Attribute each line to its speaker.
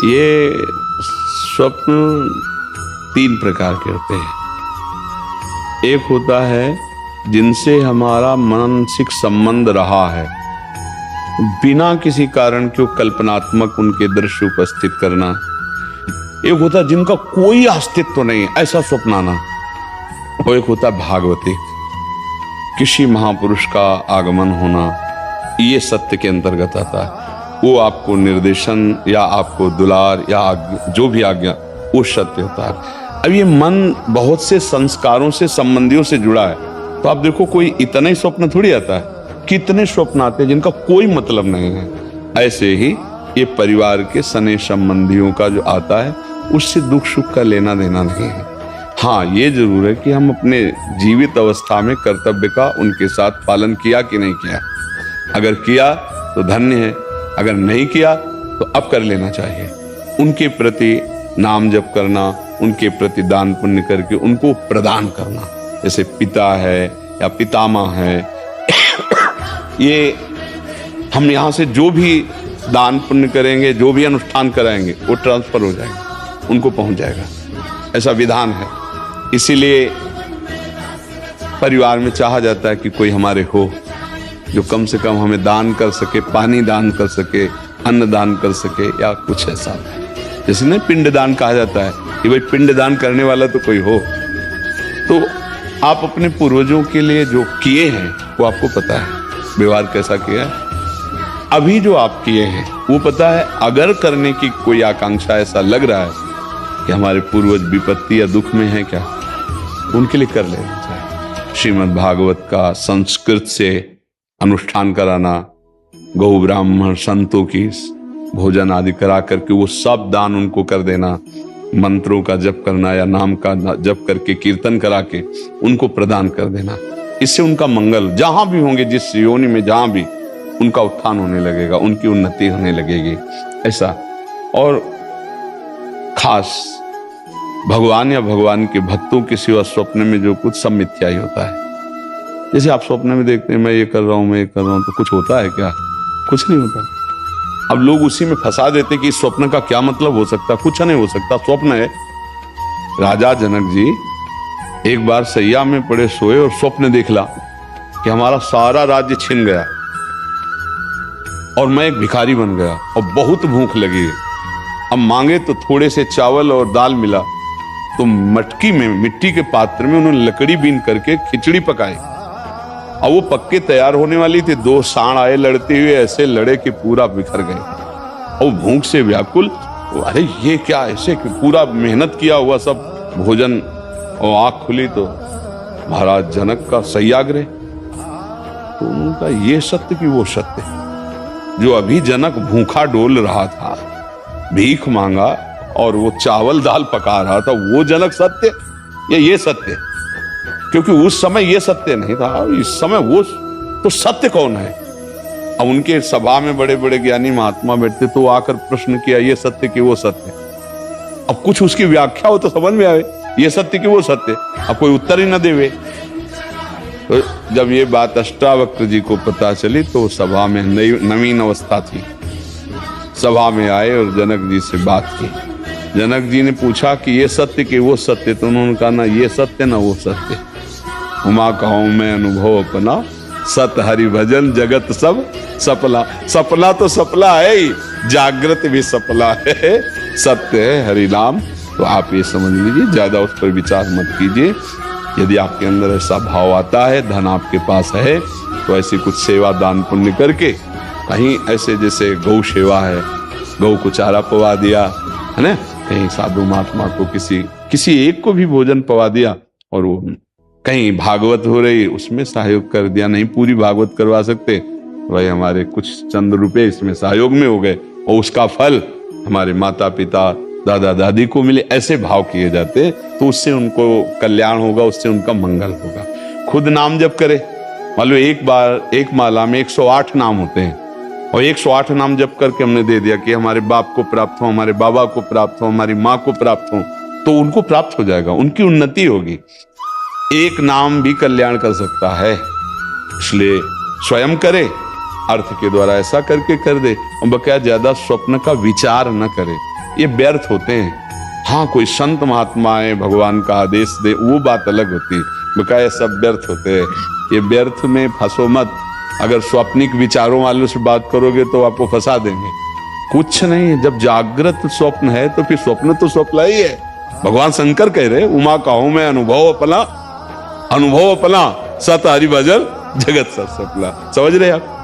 Speaker 1: ये स्वप्न तीन प्रकार के होते हैं। एक होता है जिनसे हमारा मानसिक संबंध रहा है, बिना किसी कारण के कल्पनात्मक उनके दृश्य उपस्थित करना। एक होता है जिनका कोई अस्तित्व नहीं, ऐसा स्वप्न आना। और एक होता है भागवतिक, किसी महापुरुष का आगमन होना, ये सत्य के अंतर्गत आता है। वो आपको निर्देशन या आपको दुलार या जो भी आज्ञा, वो सत्य होता है। अब ये मन बहुत से संस्कारों से, संबंधियों से जुड़ा है, तो आप देखो कोई इतना ही स्वप्न थोड़ी आता है, कितने स्वप्न आते हैं जिनका कोई मतलब नहीं है। ऐसे ही ये परिवार के सने संबंधियों का जो आता है, उससे दुख सुख का लेना देना नहीं है। हाँ, ये जरूर है कि हम अपने जीवित अवस्था में कर्तव्य का उनके साथ पालन किया कि नहीं किया। अगर किया तो धन्य है, अगर नहीं किया तो अब कर लेना चाहिए। उनके प्रति नाम जप करना, उनके प्रति दान पुण्य करके उनको प्रदान करना, जैसे पिता है या पितामह है, ये हम यहाँ से जो भी दान पुण्य करेंगे, जो भी अनुष्ठान कराएंगे, वो ट्रांसफर हो जाएगा, उनको पहुंच जाएगा, ऐसा विधान है। इसीलिए परिवार में चाहा जाता है कि कोई हमारे हो जो कम से कम हमें दान कर सके, पानी दान कर सके, अन्न दान कर सके, या कुछ ऐसा। जैसे ना पिंड दान कहा जाता है कि भाई पिंड दान करने वाला तो कोई हो। तो आप अपने पूर्वजों के लिए जो किए हैं वो आपको पता है, व्यवहार कैसा किया है। अभी जो आप किए हैं वो पता है। अगर करने की कोई आकांक्षा ऐसा लग रहा है कि हमारे पूर्वज विपत्ति या दुख में है क्या, उनके लिए कर लेना चाहिए। श्रीमद् भागवत का संस्कृत से अनुष्ठान कराना, गौ ब्राह्मण संतों की भोजन आदि करा करके वो सब दान उनको कर देना, मंत्रों का जप करना या नाम का जप करके कीर्तन करा के उनको प्रदान कर देना। इससे उनका मंगल, जहां भी होंगे, जिस योनि में जहां भी, उनका उत्थान होने लगेगा, उनकी उन्नति होने लगेगी, ऐसा। और खास भगवान या भगवान के भक्तों के सिवा स्वप्न में जो कुछ, सब मिथ्या ही होता है। जैसे आप स्वप्न में देखते हैं मैं ये कर रहा हूं, मैं ये कर रहा हूं, तो कुछ होता है क्या? कुछ नहीं होता। अब लोग उसी में फंसा देते कि इस स्वप्न का क्या मतलब हो सकता, कुछ नहीं हो सकता, स्वप्न है। राजा जनक जी एक बार सैया में पड़े सोए और स्वप्न देखला कि हमारा सारा राज्य छिन गया और मैं एक भिखारी बन गया और बहुत भूख लगी। अब मांगे तो थोड़े से चावल और दाल मिला, तो मटकी में, मिट्टी के पात्र में उन्होंने लकड़ी बीन करके खिचड़ी पकाई। अब वो पक्के तैयार होने वाली थी, दो सांड आए लड़ते हुए, ऐसे लड़े कि पूरा बिखर गए। और भूख से व्याकुल, अरे ये क्या, ऐसे पूरा मेहनत किया हुआ सब भोजन, और आंख खुली तो महाराज जनक का सत्याग्रह। तो उनका ये सत्य कि वो सत्य, जो अभी जनक भूखा डोल रहा था, भीख मांगा और वो चावल दाल पका रहा था, वो जनक सत्य या ये सत्य? क्योंकि उस समय ये सत्य नहीं था, इस समय वो तो सत्य कौन है? अब उनके सभा में बड़े बड़े ज्ञानी महात्मा बैठते, तो आकर प्रश्न किया, ये सत्य कि वो सत्य? अब कुछ उसकी व्याख्या हो तो समझ में आवे, ये सत्य कि वो सत्य। अब कोई उत्तर ही न देवे। तो जब ये बात अष्टावक्र जी को पता चली, तो सभा में नवीन अवस्था थी, सभा में आए और जनक जी से बात की। जनक जी ने पूछा कि ये सत्य कि वो सत्य? तो उन्होंने कहा, ना ये सत्य ना वो सत्य। उमा कहूं मैं अनुभव अपना, सत हरि भजन जगत सब सपला। सपना तो सपला है ही, जागृत भी सपला है, सत्य है हरि नाम। तो आप ये समझ लीजिए, ज्यादा उस पर विचार मत कीजिए। यदि आपके अंदर ऐसा भाव आता है, धन आपके पास है, तो ऐसी कुछ सेवा दान पुण्य करके, कहीं ऐसे जैसे गौ सेवा है, गौ को चारा पवा दिया है ना, कहीं साधु महात्मा को किसी एक को भी भोजन पवा दिया, और वो कहीं भागवत हो रही उसमें सहयोग कर दिया। नहीं पूरी भागवत करवा सकते, भाई हमारे कुछ चंद रुपए इसमें सहयोग में हो गए, और उसका फल हमारे माता पिता दादा दादी को मिले, ऐसे भाव किए जाते, तो उससे उनको कल्याण होगा, उससे उनका मंगल होगा। खुद नाम जप करे, मान लो एक माला में 108 नाम होते हैं, और 108 नाम जप करके हमने दे दिया कि हमारे बाप को प्राप्त हो, हमारे बाबा को प्राप्त हो, हमारी माँ को प्राप्त हो, तो उनको प्राप्त हो जाएगा, उनकी उन्नति होगी। एक नाम भी कल्याण कर सकता है, इसलिए स्वयं करे अर्थ के द्वारा ऐसा करके कर दे, और बकाया ज्यादा स्वप्न का विचार न करे, ये व्यर्थ होते हैं। हाँ, कोई संत महात्मा आए, भगवान का आदेश दे, वो बात अलग होती है, बकाया सब व्यर्थ होते हैं। ये व्यर्थ में फंसो मत। अगर स्वप्निक विचारों वालों से बात करोगे तो आपको फंसा देंगे। कुछ नहीं, जब जागृत स्वप्न है तो फिर स्वप्न तो स्वप्न ही है। भगवान शंकर कह रहे, उमा कहूं मैं अनुभव अपना, अनुभव अपना, सत हरि भजन जगत सत सपना। समझ रहे आप?